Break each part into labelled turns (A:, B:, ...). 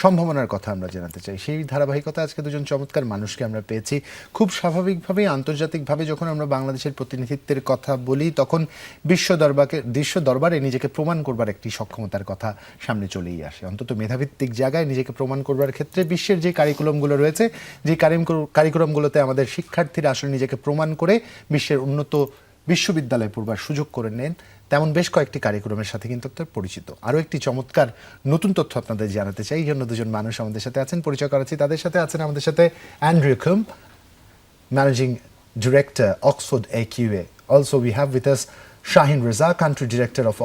A: সম্ভাবনার কথা আমরা জানাতে চাই। সেই ধারাবাহিকতা আজকে দুজন চমৎকার মানুষকে আমরা পেয়েছি। খুব স্বাভাবিকভাবেই আন্তর্জাতিকভাবে যখন আমরা বাংলাদেশের প্রতিনিধিত্বের কথা বলি তখন বিশ্ব দরবারে নিজেকে প্রমাণ করবার একটি সক্ষমতার কথা সামনে চলেই আসে। অন্তত মেধাভিত্তিক জায়গায় নিজেকে প্রমাণ করবার ক্ষেত্রে বিশ্বের যে কারিকুলামগুলো রয়েছে, যে কারিকুলামগুলোতে আমাদের শিক্ষার্থীরা আসলে নিজেকে প্রমাণ করে বিশ্বের উন্নত বিশ্ববিদ্যালয়ে পড়বার সুযোগ করে নেন, তেমন বেশ কয়েকটি কারিকুলামের সাথে কিন্তু আপনার পরিচিত। আরও একটি চমৎকার নতুন তথ্য আপনাদের জানাতে চাই। এই জন্য দুজন মানুষ আমাদের সাথে আছেন, পরিচয় করাচ্ছি তাদের সাথে। আছেন আমাদের সাথে Andrew Coombe, managing director Oxford AQA. Also we have with us Shahin, Reza, country director of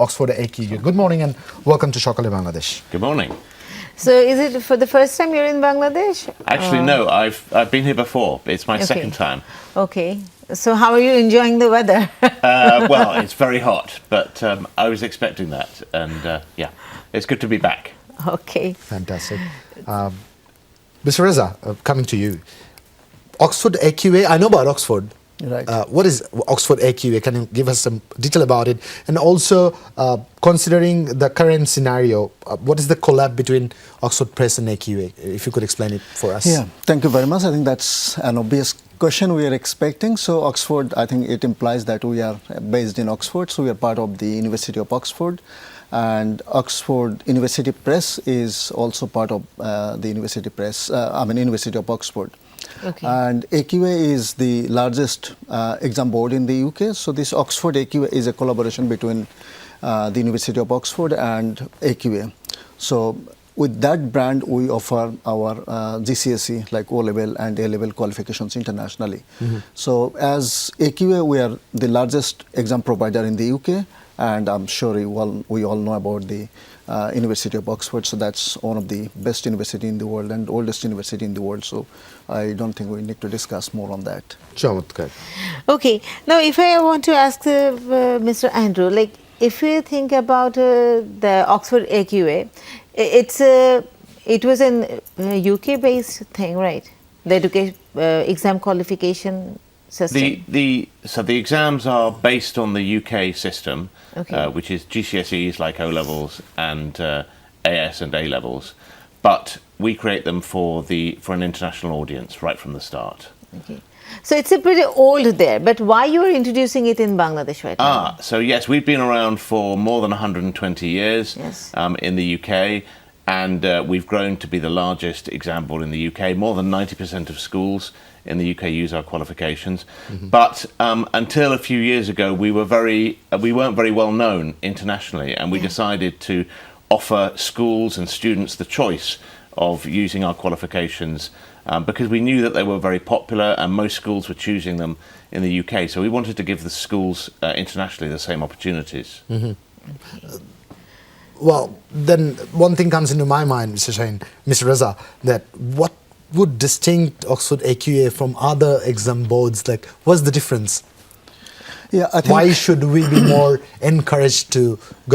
A: Oxford AQA. Good morning and welcome to Sokaler, Bangladesh.
B: Good morning.
C: So is it for the first time you're in Bangladesh?
B: Actually, no, I've been here before. It's my second time.
C: Okay. So how are you enjoying the weather?
B: Well, it's very hot, but I was expecting that. And yeah, it's good to be back.
C: Okay.
A: Fantastic. Mr. Reza, coming to you. Oxford AQA, I know about Oxford.
D: Right.
A: What is Oxford AQA? Can you give us some detail about it? And also, considering the current scenario, what is the collab between Oxford Press and AQA? If you could explain it for us.
D: Yeah, thank you very much. I think that's an obvious question we are expecting. So Oxford, I think it implies that we are based in Oxford, so we are part of the University of Oxford. And Oxford University Press is also part of the University Press, University of Oxford.
C: Okay.
D: And AQA is the largest exam board in the UK. So this Oxford AQA is a collaboration between the University of Oxford and AQA. So with that brand, we offer our GCSE, like O-level and A-level qualifications internationally. So as AQA, we are the largest exam provider in the UK, and I'm sure we all know about the University of Oxford. So that's one of the best university in the world and oldest university in the world. So I don't think we need to discuss more on that.
A: চমৎকার।
C: Okay. Now, if I want to ask Mr. Andrew, like if you think about the Oxford AQA, it was an UK-based thing, right? The education exam qualification system.
B: So the exams are based on the UK system,
C: Okay.
B: which is GCSEs like O-levels and AS and A-levels, but we create them for an international audience right from the start.
C: Okay. So it's a pretty old there, but why you are introducing it in Bangladesh right now?
B: So yes, we've been around for more than 120 years
C: Yes.
B: In the UK, and we've grown to be the largest exam board in the UK. More than 90% of schools in the UK use our qualifications. But until a few years ago, we weren't very well known internationally, and we decided to offer schools and students the choice of using our qualifications because we knew that they were very popular and most schools were choosing them in the UK. So we wanted to give the schools internationally the same opportunities.
A: Well, then one thing comes into my mind, Mr. Shahin, Mr. Reza, that what would distinct Oxford AQA from other exam boards? Like, what's the difference?
D: Yeah, I think
A: Why should we be more encouraged to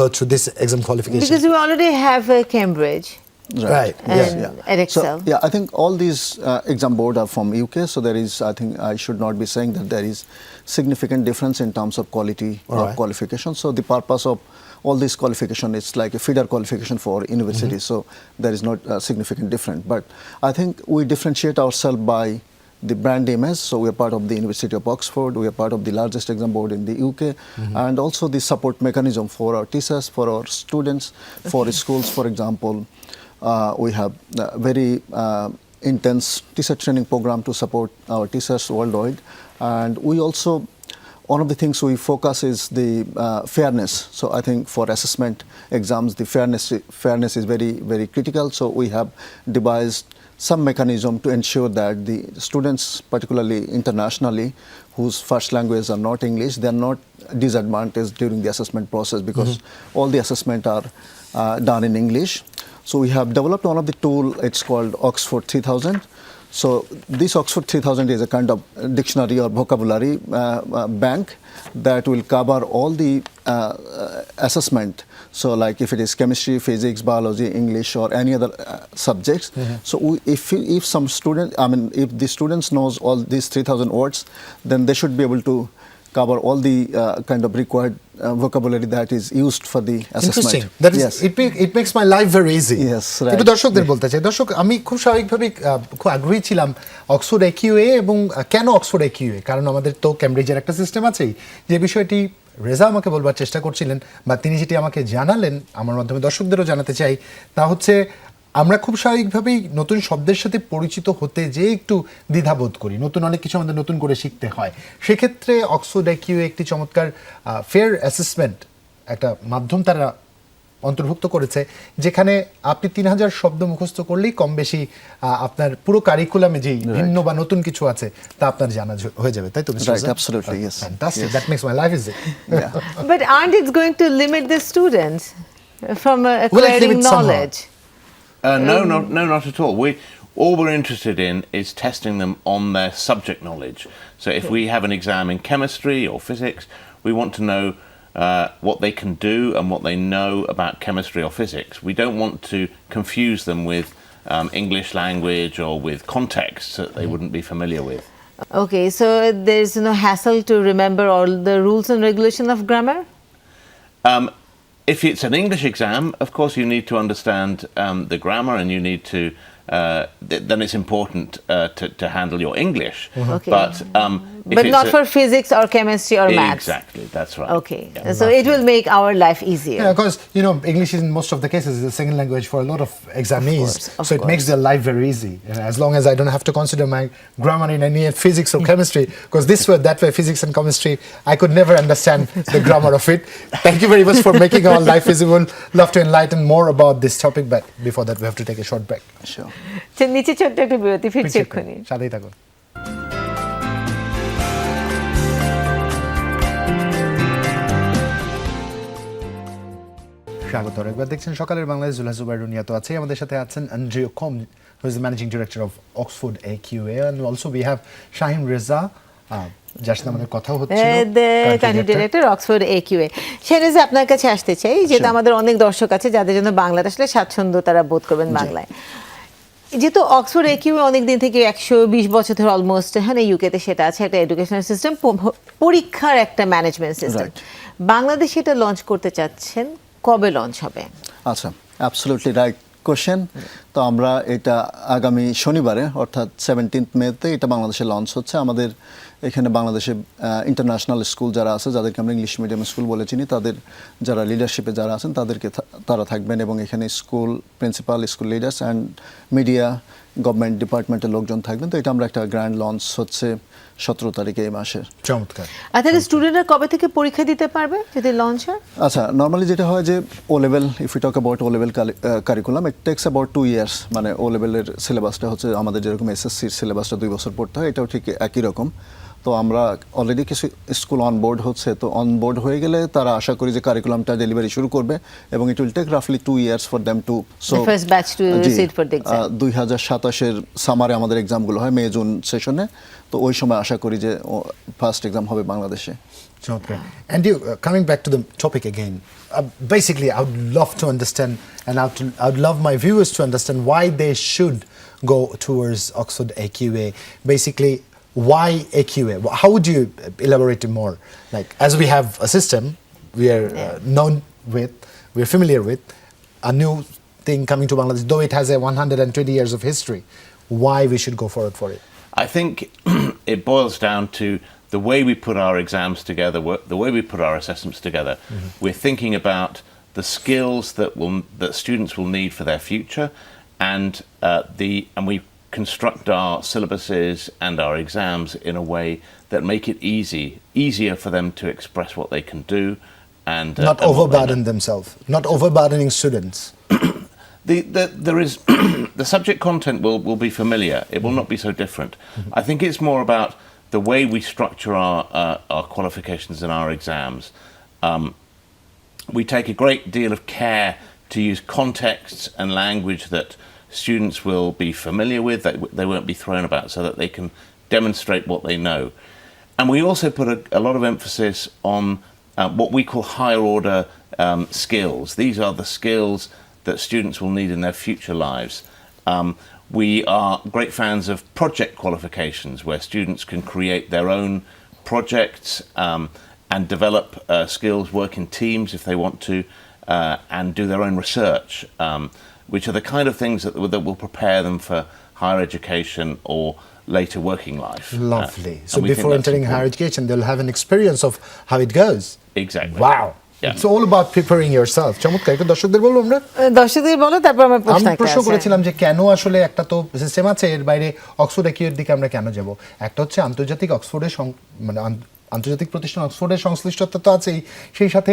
A: go through this exam qualification?
C: Because we already have Cambridge
A: Right.
C: and
A: Yeah.
C: Edexcel.
D: So, I think all these exam board are from UK. So there is, I think I should not be saying that there is significant difference in terms of quality of
A: Alright.
D: qualification. So the purpose of all this qualification is like a feeder qualification for universities. So there is not significant difference. But I think we differentiate ourselves by the brand image. So we are part of the University of Oxford. We are part of the largest exam board in the UK, and also the support mechanism for our teachers, for our students, for schools. For example, we have very intense teacher training program to support our teachers worldwide, and we also, one of the things we focus is the fairness. So I think for assessment exams, the fairness is very, very critical. So we have devised some mechanism to ensure that the students, particularly internationally, whose first language are not English, they are not disadvantaged during the assessment process because all the assessment are done in English. So we have developed one of the tool, it's called Oxford 3000. So this Oxford 3000 is a kind of dictionary or vocabulary bank that will cover all the assessment. So like if it is chemistry, physics, biology, English, or any other subjects. So if some student, if the students knows all these 3000 words, then they should be able to cover all the kind of required vocabulary that is used for the
A: Interesting.
D: assessment.
A: That is,
D: Yes.
A: it makes my life very easy.
D: Yes, right.
A: কিন্তু দর্শকদের বলতে চাই, দর্শক আমি খুব স্বাভাবিকভাবেই খুব আগ্রহী ছিলাম অক্সফোর্ড একিউএ এবং কেন অক্সফোর্ড একিউএ, কারণ আমাদের তো ক্যামব্রিজের একটা সিস্টেম আছেই। যে বিষয়টি রেজা আমাকে বলবার চেষ্টা করছিলেন বা তিনি যেটি আমাকে জানালেন, আমার মাধ্যমে দর্শকদেরও জানাতে চাই, তা হচ্ছে আমরা খুব স্বাভাবিকভাবেই নতুন শব্দের সাথে পরিচিত হতে যে একটু দ্বিধাবোধ করি, নতুন অনেক কিছু আমাদের নতুন করে শিখতে হয়। সেক্ষেত্রে অক্সফোর্ড একিউএ একটি চমৎকার ফেয়ার অ্যাসেসমেন্ট একটা মাধ্যম তারা অন্তর্ভুক্ত করেছে, যেখানে আপনি 3000 শব্দ মুখস্থ করলেই কম বেশি আপনার পুরো কারিকুলামে যেই ভিন্ন বা নতুন কিছু আছে তা আপনার জানা হয়ে যাবে, তাই তো?
D: Right, absolutely, yes.
A: Fantastic. That makes my life easy.
C: But aren't it going to limit the students from
A: Will it
C: acquiring
A: limit somehow?
C: knowledge?
B: No, not at all. All we're interested in is testing them on their subject knowledge. So if we have an exam in chemistry or physics, we want to know what they can do and what they know about chemistry or physics. We don't want to confuse them with English language or with contexts that they wouldn't be familiar with.
C: Okay, so there's no hassle to remember all the rules and regulation of grammar?
B: If it's an English exam, of course you need to understand the grammar and you need to then it's important to handle your English.
C: Okay.
B: But if
C: But
B: it's
C: not for physics or chemistry or maths?
B: Exactly, that's right.
C: Okay,
B: Yeah.
C: so it will make our life easier.
A: Yeah, because English in most of the cases is a second language for a lot of examinees,
C: Of
A: so it makes their life very easy. As long as I don't have to consider my grammar in any physics or chemistry, because this way, that way, physics and chemistry, I could never understand the grammar of it. Thank you very much for making our life visible. Love to enlighten more about this topic, but before that, we have to take a short break.
D: Sure.
C: নিচে ছোট্ট একটু বিরতি, ফিরছি এক্ষুনি।
A: সাথেই থাকুন। স্বাগত। একবার দেখছেন সকালের বাংলাদেশ, জুলহা জুবাইর রুনিয়া তো আছে, আমাদের সাথে আছেন Andrew Coombe, who is the managing director of Oxford AQA, and also we have Shahin Reza, যার সাথে আমাদের কথা হচ্ছে,
C: কান্ট্রি ডিরেক্টর অক্সফোর্ড একিউএ। সেরেজা, আপনার কাছে আসতে চাই, যেহেতু আমাদের অনেক দর্শক আছে যাদের জন্য বাংলাটা আসলে স্বাচ্ছন্দ্য তারা বোধ করবেন বাংলায়। যেহেতু অক্সফোর্ড একিউএ অনেকদিন থেকে 120 বছর ধরে অলমোস্ট, হ্যাঁ, ইউকেতে সেটা আছে, একটা এডুকেশনাল সিস্টেম, পরীক্ষার একটা ম্যানেজমেন্ট সিস্টেম। বাংলাদেশে এটা লঞ্চ করতে চাচ্ছেন, কবে লঞ্চ হবে?
D: আচ্ছা, অ্যাবসলিউটলি রাইট কোশ্চেন। তো আমরা এটা আগামী শনিবারে অর্থাৎ 17 মেতে এটা বাংলাদেশে লঞ্চ হচ্ছে। আমাদের এখানে বাংলাদেশে ইন্টারন্যাশনাল স্কুল যারা আছে, যাদেরকে আমরা ইংলিশ মিডিয়াম স্কুল বলে চিনি, তাদের যারা লিডারশিপে যারা আছেন তাদেরকে তারা থাকবেন, এবং এখানে school principal, school leaders and media, government ডিপার্টমেন্টের লোকজন থাকবেন। তো এটা আমরা একটা গ্র্যান্ড লঞ্চ হচ্ছে 17 তারিখে এই মাসের।
A: চমৎকার।
C: আর তাহলে স্টুডেন্টরা কবে থেকে পরীক্ষা দিতে পারবে যদি লঞ্চ হয়?
D: আচ্ছা, নর্মালি যেটা হয় যে O level, if you talk about O level curriculum, it takes about 2 years. মানে ও লেভেলের সিলেবাসটা হচ্ছে আমাদের যেরকম এসএসসির সিলেবাসটা 2 বছর পড়তে হয়, এটাও ঠিক একই রকম। তো আমরা অলরেডি কিছু স্কুল অনবোর্ড হচ্ছে, তো অনবোর্ড হয়ে গেলে তারা আশা করি যে কারিকুলামটা ডেলিভারি শুরু করবে, এবং ইট উইল টেক রাফলি 2 years for them to. So
C: first batch to sit for the exam.
D: 2027-এর সামারে আমাদের এক্সামগুলো হয়, মে জুন সেশনে। তো ওই সময় আশা করি যে ফার্স্ট এক্সাম হবে বাংলাদেশে।
A: Okay. And you, coming back to the topic again, basically I would love to understand, and I would love my viewers to understand why they should go towards Oxford AQA. Basically, why AQA? How would you elaborate it more? Like, as we have a system we are known with, we are familiar with, a new thing coming to Bangladesh, though it has a 120 years of history, why we should go forward for it?
B: I think it boils down to the way we put our exams together, the way we put our assessments together. We're thinking about the skills that students will need for their future, and we construct our syllabuses and our exams in a way that make it easier for them to express what they can do, and
A: not overburden themselves, not overburdening students.
B: There is the subject content will be familiar. It will not be so different. I think it's more about the way we structure our qualifications and our exams. We take a great deal of care to use contexts and language that students will be familiar with, that they won't be thrown about, so that they can demonstrate what they know. And we also put a lot of emphasis on what we call higher order skills. These are the skills that students will need in their future lives. We are great fans of project qualifications, where students can create their own projects and develop skills, work in teams if they want to, and do their own research, which are the kind of things that will prepare them for higher education or later working life.
A: Lovely. So
B: and we think
A: before
B: that's
A: entering
B: important.
A: higher education, they'll have an experience of how it goes.
B: Exactly.
A: Wow.
B: Yeah.
A: It's all about preparing yourself. চমৎকার। একটু দর্শকদের বলবো আমরা।
C: দর্শকদের বলো, তারপর আমার প্রশ্ন
A: আমি
C: একটা
A: প্রশ্ন
C: আছে।
A: করেছিলাম যে কেন আসলে একটা তো সিস্টেম আছে, এর বাইরে অক্সফোর্ড একিউর দিকে আমরা কেন যাব? একটা হচ্ছে আন্তর্জাতিক অক্সফোর্ডের মানে আন্তর্জাতিক প্রতিষ্ঠান অক্সফোর্ডের সংশ্লিষ্টতা তো আছেই, সেই সাথে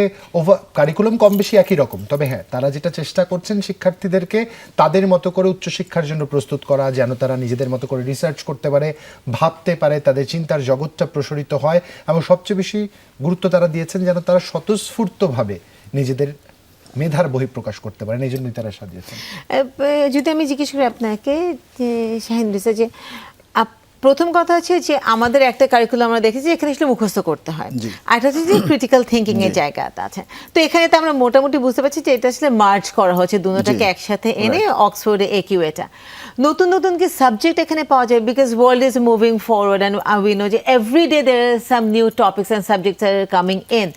A: কারিকুলাম কম বেশি একই রকম। তবে হ্যাঁ, তারা যেটা চেষ্টা করছেন শিক্ষার্থীদেরকে তাদের মতো করে উচ্চশিক্ষার জন্য প্রস্তুত করা, যেন তারা নিজেদের মতো করে রিসার্চ করতে পারে, ভাবতে পারে, তাদের চিন্তার জগৎটা প্রসারিত হয়, এবং সবচেয়ে বেশি গুরুত্ব তারা দিয়েছেন যেন তারা স্বতঃস্ফূর্তভাবে নিজেদের মেধার বহিঃপ্রকাশ করতে পারেন, এই জন্যই তারা সাজিয়েছেন।
C: যদি আমি জিজ্ঞেস করি আপনাকে যে শাহিন রেজা, যে প্রথম কথা হচ্ছে যে আমাদের একটা কারিকুলাম আমরা দেখেছি এখানে আসলে মুখস্থ করতে হয়, আর একটা হচ্ছে যে ক্রিটিক্যাল থিঙ্কিং এর জায়গাটা আছে। তো এখানে তো আমরা মোটামুটি বুঝতে পারছি যে এটা আসলে মার্জ করা হচ্ছে, দুটোটাকে একসাথে এনে অক্সফোর্ড একিউ এটা নতুন নতুন কি সাবজেক্ট এখানে পাওয়া যায়, because world is moving forward and we know যে every day there are some new topics and subjects are coming in,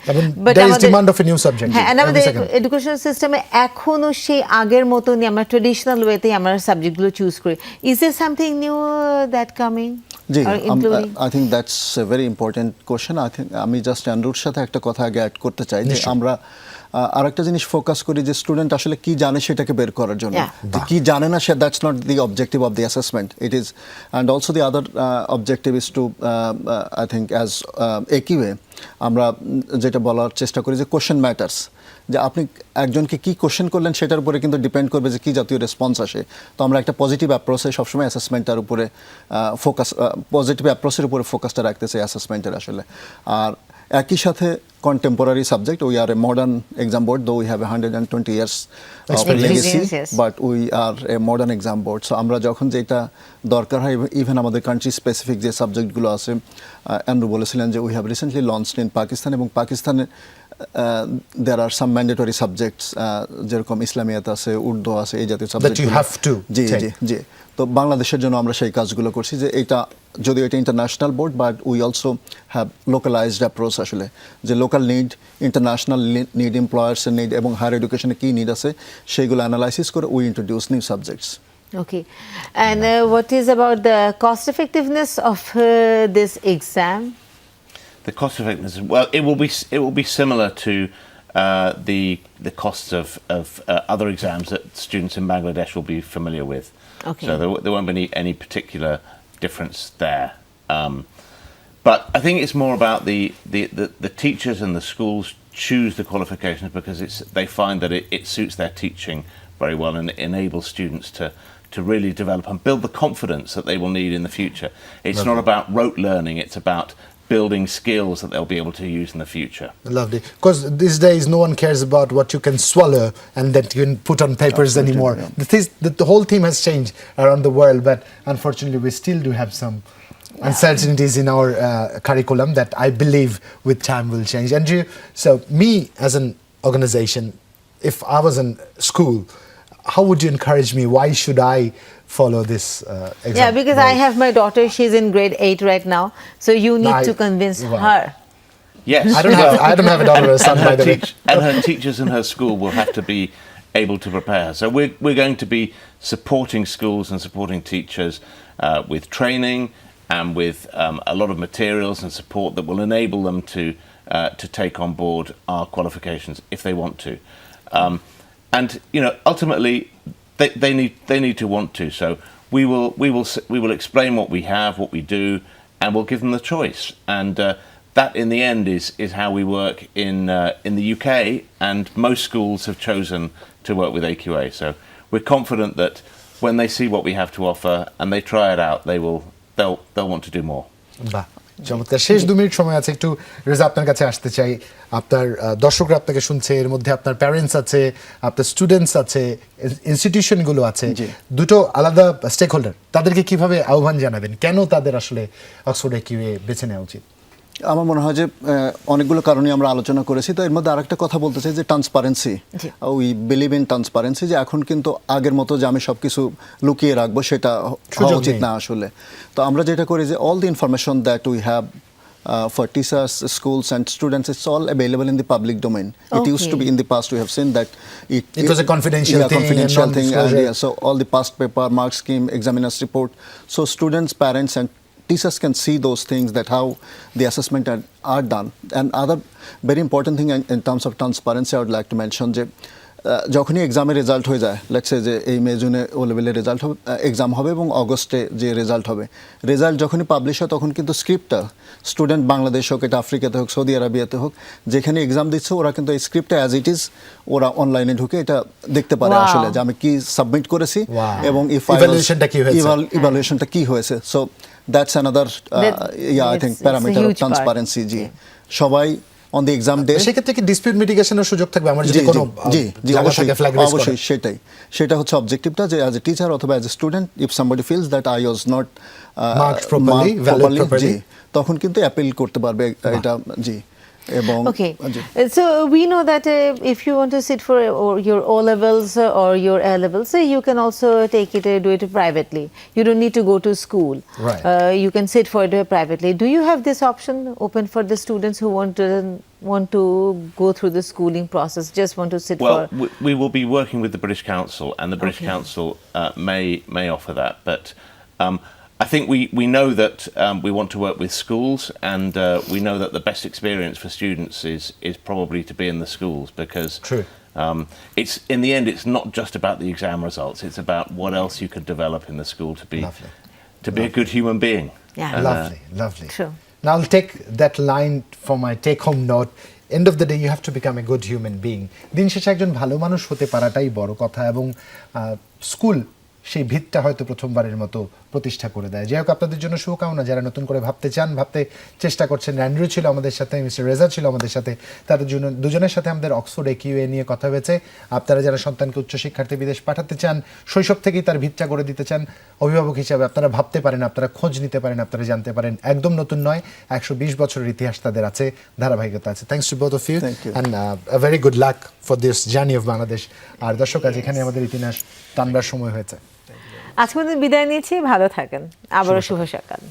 A: but there is demand of a new subject.
C: হ্যাঁ, and আমাদের এডুকেশন সিস্টেমে এখনো সেই আগের মতনই আমরা ট্রেডিশনাল ওয়েতেই আমরা সাবজেক্টগুলো চুজ করি। Is there something new that coming?
D: জি, I think that's a very important question. I think আমি জাস্ট অ্যান্ড্রুর সাথে একটা কথা আগে অ্যাড করতে চাই যে আমরা আরেকটা জিনিস ফোকাস করি যে স্টুডেন্ট আসলে কি জানে সেটাকে বের করার জন্য। কি জানে না সে, that's not the objective of the assessment. It is, and also the other objective is to, I think as AQA আমরা যেটা বলার চেষ্টা করি যে কোশ্চেন ম্যাটার্স, যে আপনি একজনকে কি কোশ্চেন করলেন সেটার উপরে কিন্তু ডিপেন্ড করবে যে কী জাতীয় রেসপন্স আসে। তো আমরা একটা পজিটিভ অ্যাপ্রোচে সবসময় অ্যাসেসমেন্টটার উপরে ফোকাস, পজিটিভ অ্যাপ্রোচের উপরে ফোকাসটা রাখতে চাই অ্যাসেসমেন্টের আসলে। আর একই সাথে contemporary subject, we are a modern exam board, though we have 120 years of legacy, but we are a modern exam board. So আমরা যখন যেটা দরকার হয়, ইভেন আমাদের কান্ট্রি স্পেসিফিক যে সাবজেক্টগুলো আছে, অ্যান্ড্রু বলেছিলেন যে we have recently launched in Pakistan, এবং পাকিস্তানে there are some mandatory subjects, যেরকম ইসলামিয়াত আছে, উর্দু আছে, এই জাতীয় subject
A: that you have to
D: জি জি জি। তো বাংলাদেশের জন্য আমরা সেই কাজগুলো করছি যে এটা যদিও এটা international board, but we also have localised approach আসলে, যে লোকাল নিড, ইন্টারন্যাশনাল নিড, এমপ্লয়ার্সের নিড এবং হায়ার এডুকেশনে কী নিড আছে সেইগুলো অ্যানালাইসিস করে we introduce new subjects.
C: Okay, and what is about the cost effectiveness of this exam?
B: The cost effectiveness, well, it will be similar to the costs of other exams that students in Bangladesh will be familiar with.
C: Okay.
B: So there won't be any particular difference there. But I think it's more about the teachers and the schools choose the qualifications because they find that it suits their teaching very well, and it enables students to really develop and build the confidence that they will need in the future. It's not about rote learning, it's about building skills that they'll be able to use in the future.
A: Lovely. Because these days no one cares about what you can swallow and that you can put on papers anymore. The whole theme has changed around the world, but unfortunately we still do have some uncertainties in our curriculum that I believe with time will change. And so me as an organization, if I was in school, how would you encourage me? Why should I follow this exam?
C: Yeah, because I have my daughter, she's in grade 8 right now, so you need to convince her.
B: Yes.
A: I don't have a daughter or a son, by the way.
B: And her teachers in her school will have to be able to prepare her. So we're going to be supporting schools and supporting teachers with training and with a lot of materials and support that will enable them to take on board our qualifications if they want to. And ultimately they need to want to. So we will explain what we have, what we do, and we'll give them the choice. And that in the end is how we work in the UK, and most schools have chosen to work with AQA. So we're confident that when they see what we have to offer and they try it out, they'll want to do more.
A: বাহ, চমৎকার। শেষ 2 minute সময় আছে, একটু রেজা আপনার কাছে আসতে চাই। আপনার দর্শকরা আপনাকে শুনছে, এর মধ্যে আপনার প্যারেন্টস আছে, আপনার স্টুডেন্টস আছে, ইনস্টিটিউশনগুলো আছে, দুটো আলাদা স্টেক হোল্ডার, তাদেরকে কিভাবে আহ্বান জানাবেন, কেন তাদের আসলে অক্সফোর্ড একিউএ বেছে নেওয়া উচিত?
D: আমার মনে হয় যে অনেকগুলো কারণে আমরা আলোচনা করেছি, তো এর মধ্যে আরেকটা কথা বলতে চাই যে transparency. We believe in transparency, যে এখন কিন্তু আগের মতো যে আমি সব কিছু লুকিয়ে রাখবো সেটা হওয়া উচিত না আসলে। তো আমরা যেটা করি যে all the information that we have for teachers, schools, and students. It's all available in the public domain. It used to be in the past. We have seen that
A: it was a confidential thing,
D: confidential
A: and
D: thing, and
A: non-disclosure.
D: so all the past paper, mark scheme, examiners report. So students, parents, and teachers can see those things, that how the assessment are done. And other very important thing in terms of transparency, I would like to mention যে যখনই এক্সামের result হয়ে যায়, let's say যে এই মে জুনে ও লেভেলের result হবে, এক্সাম হবে এবং অগস্টে যে রেজাল্ট হবে, রেজাল্ট যখনই পাবলিশ হয় তখন কিন্তু স্ক্রিপ্টটা স্টুডেন্ট বাংলাদেশ হোক, এটা আফ্রিকাতে হোক, সৌদি আরবিয়াতে হোক, যেখানে এক্সাম দিচ্ছে ওরা কিন্তু এই স্ক্রিপ্টটা অ্যাজ ইট ইজ ওরা অনলাইনে ঢুকে এটা দেখতে পারে আসলে যে আমি কি সাবমিট করেছি এবং ইভ্যালুয়েশনটা কি হয়েছে। So that's another I think parameter of transparency. জি, সবাই on the exam day
A: সেক্ষেত্রে কি ডিসপিউট মিটিগেশনের সুযোগ থাকবে আমার যদি কোনো
D: অবশ্যই সেটা হচ্ছে অবজেক্টিভটা, যে অ্যাজ এ টিচার অথবা as a student if somebody feels that I was not
A: marked properly,
D: তখন কিন্তু অ্যাপিল করতে পারবে এটা। জি,
C: Okay, so we know that if you want to sit for your O levels or your A levels, you can also take it, do it privately. You don't need to go to school.
A: Right.
C: You can sit for it privately. Do you have this option open for the students who want to go through the schooling process, just want to sit for?
B: Well, we will be working with the British Council, and the British Council may offer that, but I think we know that we want to work with schools, and we know that the best experience for students is probably to be in the schools, because
A: True.
B: It's in the end it's not just about the exam results, it's about what else you could develop in the school to be a good human being.
C: Yeah.
A: Lovely.
C: True.
A: Now I'll take that line for my take home note. End of the day you have to become a good human being. দিন শেষে একজন ভালো মানুষ হতে পারাটাই বড় কথা, এবং school সেই ভিতটা হয়তো প্রথমবারের মতো প্রতিষ্ঠা করে দেয়। যাই হোক, আপনাদের জন্য শুভকামনা, যারা নতুন করে ভাবতে চান, ভাবতে চেষ্টা করছেন। অ্যান্ড্রু ছিল আমাদের সাথে, মিস্টার রেজা ছিল আমাদের সাথে, তাদের জন্য দুজনের সাথে আমাদের অক্সফোর্ড একিউএ নিয়ে কথা হয়েছে। আপনারা যারা সন্তানকে উচ্চশিক্ষার্থে বিদেশ পাঠাতে চান, শৈশব থেকেই তার ভিতটা করে দিতে চান, অভিভাবক হিসাবে আপনারা ভাবতে পারেন, আপনারা খোঁজ নিতে পারেন, আপনারা জানতে পারেন। একদম নতুন নয়, 120 বছরের ইতিহাস তাদের আছে, ধারাবাহিকতা আছে। Thanks to both of you and a very good luck for this journey of Bangladesh. আর দর্শক, আজ এখানে আমাদের ইতিহাস টানবার সময় হয়েছে।
C: আজকে বিদায় নিয়েছি, ভালো থাকেন, আবারও শুভ সকাল।